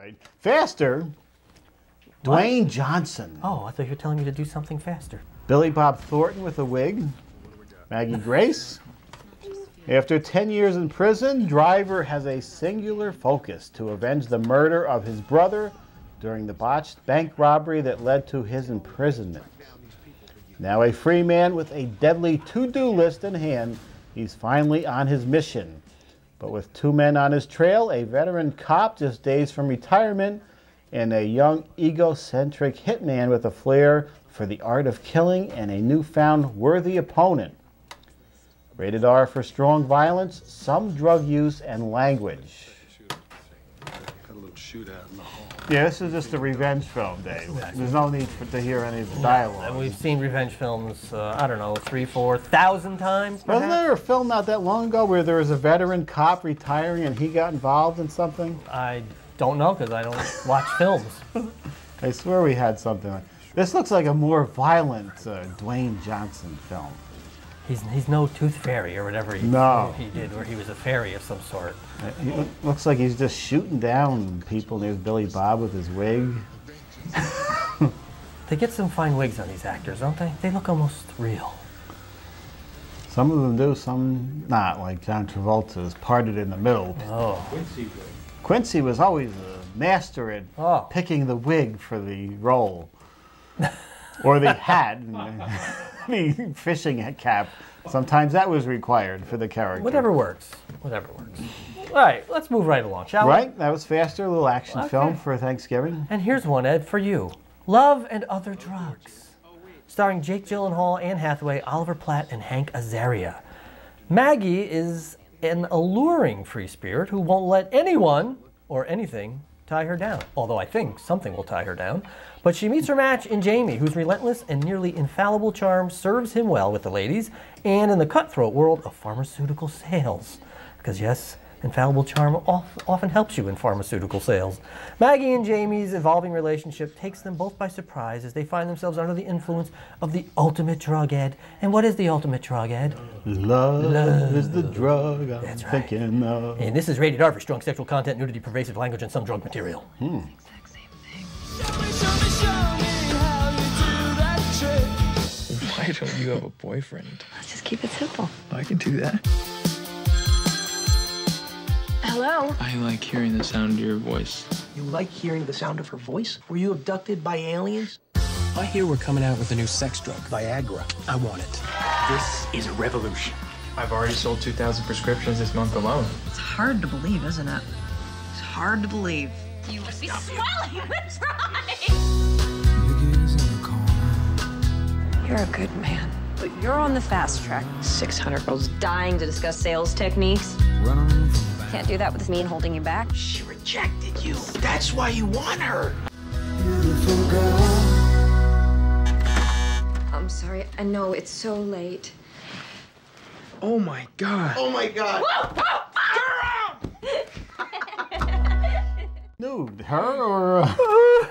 right. Faster. Dwayne Johnson. Oh, I thought you were telling me to do something faster. Billy Bob Thornton with a wig. Maggie Grace. After 10 years in prison, Driver has a singular focus to avenge the murder of his brother during the botched bank robbery that led to his imprisonment. Now a free man with a deadly to-do list in hand, he's finally on his mission. But with 2 men on his trail, a veteran cop just days from retirement, and a young egocentric hitman with a flair for the art of killing and a newfound worthy opponent. Rated R for strong violence, some drug use, and language. Got a little shootout in the hall. Yeah, this is just a revenge film, Dave. There's no need to hear any of the dialogue. And we've seen revenge films, I don't know, 3,000-4,000 times, perhaps? Wasn't there a film not that long ago where there was a veteran cop retiring and he got involved in something? I don't know, because I don't watch films. I swear we had something like this. Looks like a more violent Dwayne Johnson film. He's no tooth fairy or whatever he did, where he was a fairy of some sort. He looks like he's just shooting down people. There's Billy Bob with his wig. They get some fine wigs on these actors, don't they? They look almost real. Some of them do, some not. Like John Travolta's parted in the middle. Oh. Quincy was always a master at picking the wig for the role. Or the hat, the fishing cap. Sometimes that was required for the character. Whatever works. Whatever works. All right, let's move right along, shall we? Right, that was faster. A little action film for Thanksgiving. And here's one, Ed, for you. Love and Other Drugs. Starring Jake Gyllenhaal, Anne Hathaway, Oliver Platt, and Hank Azaria. Maggie is an alluring free spirit who won't let anyone or anything tie her down. Although I think something will tie her down. But she meets her match in Jamie, whose relentless and nearly infallible charm serves him well with the ladies and in the cutthroat world of pharmaceutical sales. Because yes, infallible charm often helps you in pharmaceutical sales. Maggie and Jamie's evolving relationship takes them both by surprise as they find themselves under the influence of the ultimate drug, Ed. And what is the ultimate drug, Ed? Love is the drug I'm thinking of. And this is rated R for strong sexual content, nudity, pervasive language, and some drug material. Why don't you have a boyfriend? Let's just keep it simple. I can do that. Hello? I like hearing the sound of your voice. You like hearing the sound of her voice? Were you abducted by aliens? I hear we're coming out with a new sex drug, Viagra. I want it. This is a revolution. I've already sold 2,000 prescriptions this month alone. It's hard to believe, isn't it? It's hard to believe. You must be swelling with pride! You're a good man, but you're on the fast track. 600 girls dying to discuss sales techniques. Can't do that with me holding you back. She rejected you. That's why you want her. I'm sorry. I know it's so late. Oh my God. Oh my God. Nude, her or?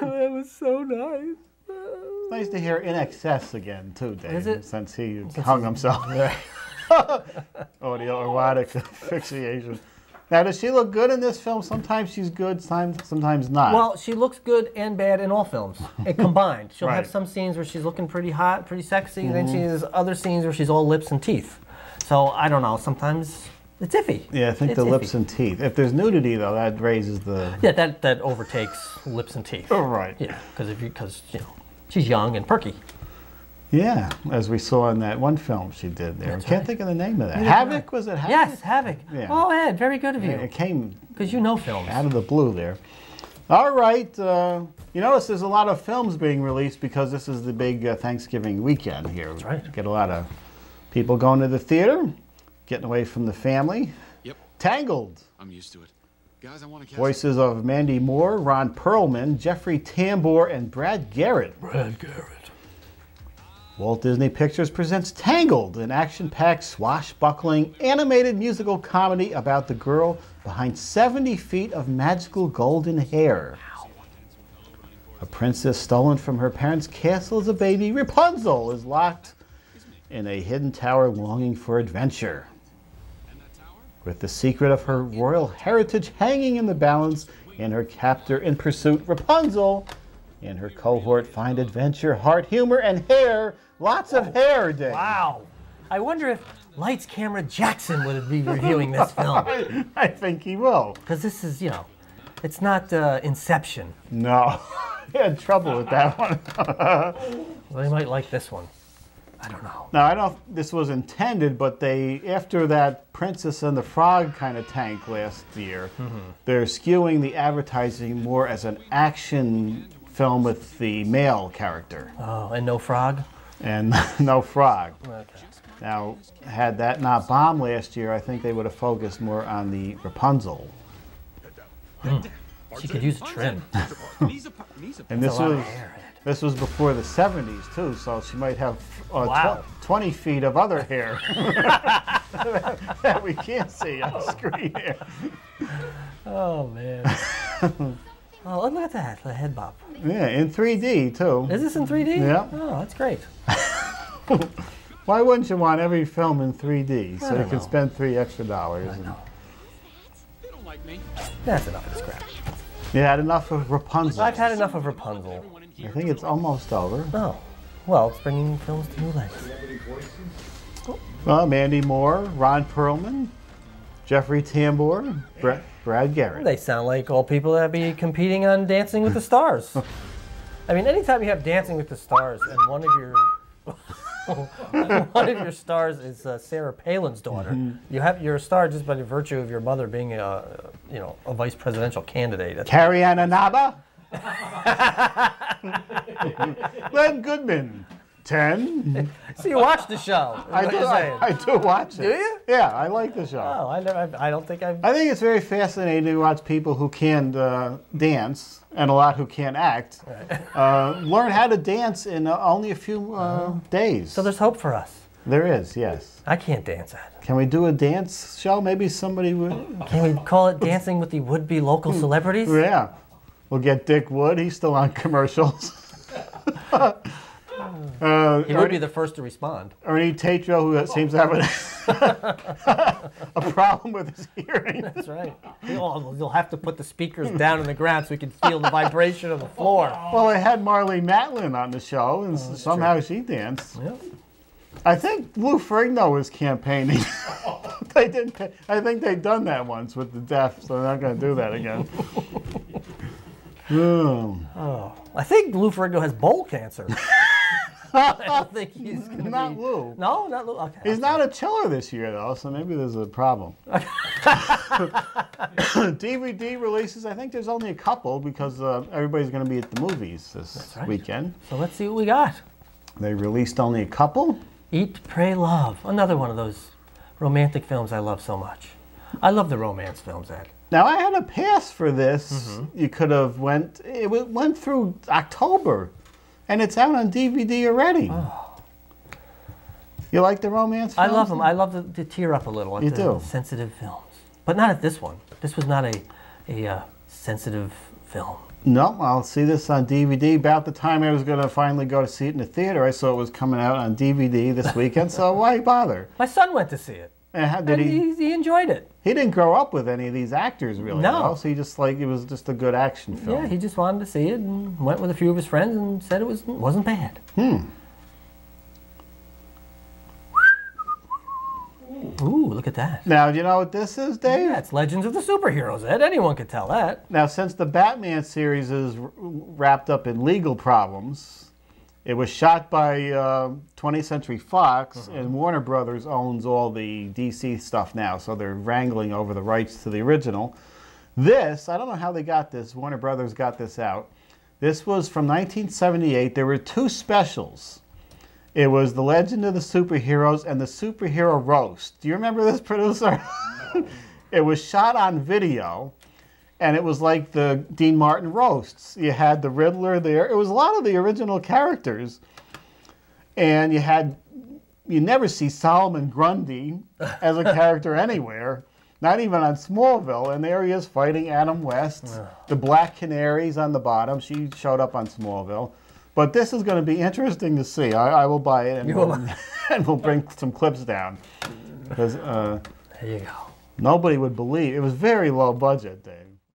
That was so nice. It's nice to hear In Excess again, too, Dave. Is it? Since he hung himself. Audio erotic asphyxiation. Now, does she look good in this film? Sometimes she's good, sometimes not. Well, she looks good and bad in all films, combined. She'll have Right. some scenes where she's looking pretty hot, pretty sexy, and then she has other scenes where she's all lips and teeth. So, I don't know, sometimes it's iffy. Yeah, I think it's the iffy. lips and teeth. If there's nudity, though, that raises the... Yeah, that overtakes lips and teeth. Oh, right. Yeah, because you know, she's young and perky. Yeah, as we saw in that one film she did there. That's I can't right. think of the name of that. Neither Havoc? can I. Was it Havoc? Yes, Havoc. Yeah. Oh, Ed, very good of you. It came Because you know films. out of the blue there. All right. You notice there's a lot of films being released because this is the big Thanksgiving weekend here. That's right. Get a lot of people going to the theater, getting away from the family. Yep. Tangled. I'm used to it. Guys, I want to cast... Voices of Mandy Moore, Ron Perlman, Jeffrey Tambor, and Brad Garrett. Walt Disney Pictures presents Tangled, an action-packed, swashbuckling, animated musical comedy about the girl behind 70 feet of magical golden hair. A princess stolen from her parents' castle as a baby, Rapunzel, is locked in a hidden tower longing for adventure. With the secret of her royal heritage hanging in the balance, and her captor in pursuit, Rapunzel, and her cohort find adventure, heart, humor, and hair. Lots of hair, Dave. Wow. I wonder if Lights Camera Jackson would be reviewing this film. I think he will. Because this is, you know, it's not Inception. No. He had trouble with that one. Well, he might like this one. I don't know. Now, I don't know if this was intended, but they, after that Princess and the Frog kind of tank last year, they're skewing the advertising more as an action film with the male character. Oh, and no frog? And no frog. Okay. Now, had that not bombed last year, I think they would have focused more on the Rapunzel. She could use a trim. And this was before the 70s, too, so she might have 20 feet of other hair that we can't see on screen here. Oh, man. Oh, look at that, the head bob. Yeah, in 3D, too. Is this in 3D? Yeah. Oh, that's great. Why wouldn't you want every film in 3D so you can know. spend $3 extra? That's enough of this crap. You had enough of Rapunzel. I've had enough of Rapunzel. I think it's almost over. Oh, well, it's bringing films to new lengths. Well, Mandy Moore, Ron Perlman, Jeffrey Tambor, Brad Garrett. They sound like all people that be competing on Dancing with the Stars. I mean, anytime you have Dancing with the Stars and one of your stars is Sarah Palin's daughter, you're a star just by the virtue of your mother being a vice presidential candidate. Carrie Ann Inaba. Len Goodman. 10. So you watch the show. I do watch it. Do you? Yeah, I like the show. Oh, I don't think I've... I think it's very fascinating to watch people who can dance and a lot who can't act learn how to dance in only a few days. So there's hope for us. There is, yes. I can't dance at. Can we do a dance show? Maybe somebody would. Can we call it Dancing with the Would-Be Local Celebrities? Yeah. We'll get Dick Wood. He's still on commercials. He would be the first to respond. Ernie Tatro, who seems to have a problem with his hearing. That's right. You'll have to put the speakers down on the ground so we can feel the vibration of the floor. Well, they had Marley Matlin on the show, and somehow she danced. Yep. I think Lou Ferrigno was campaigning. They didn't. I think they've done that once with the deaf, so they're not going to do that again. Oh, I think Lou Ferrigno has bowl cancer. I don't think he's going to Not Lou. No, not Lou. Okay. He's not a chiller this year, though, so maybe there's a problem. DVD releases, I think there's only a couple because everybody's going to be at the movies this weekend. So let's see what we got. They released only a couple. Eat, Pray, Love. Another one of those romantic films I love so much. I love the romance films, Ed. Now, I had a pass for this. You could have it went through October, and it's out on DVD already. Oh. You like the romance films? I love them. I love to tear up a little at the sensitive films. But not at this one. This was not a sensitive film. No, I'll see this on DVD. About the time I was going to finally go to see it in the theater, I saw it was coming out on DVD this weekend, so why bother? My son went to see it. And he enjoyed it. He didn't grow up with any of these actors, really. No. So he just it was just a good action film. Yeah, he just wanted to see it and went with a few of his friends and said it wasn't bad. Ooh, look at that. Now, do you know what this is, Dave? Yeah, it's Legends of the Superheroes, Ed. Anyone could tell that. Now, since the Batman series is wrapped up in legal problems, it was shot by 20th Century Fox, and Warner Brothers owns all the DC stuff now, so they're wrangling over the rights to the original. This, I don't know how they got this. Warner Brothers got this out. This was from 1978. There were two specials. It was The Legend of the Superheroes and The Superhero Roast. Do you remember this, producer? It was shot on video, and it was like the Dean Martin roasts. You had the Riddler there. It was a lot of the original characters. And you never see Solomon Grundy as a character anywhere, not even on Smallville. And there he is fighting Adam West. The Black Canary's on the bottom. She showed up on Smallville. But this is going to be interesting to see. I will buy it, and we'll bring some clips down. Because there you go. Nobody would believe. It was very low budget, Dave.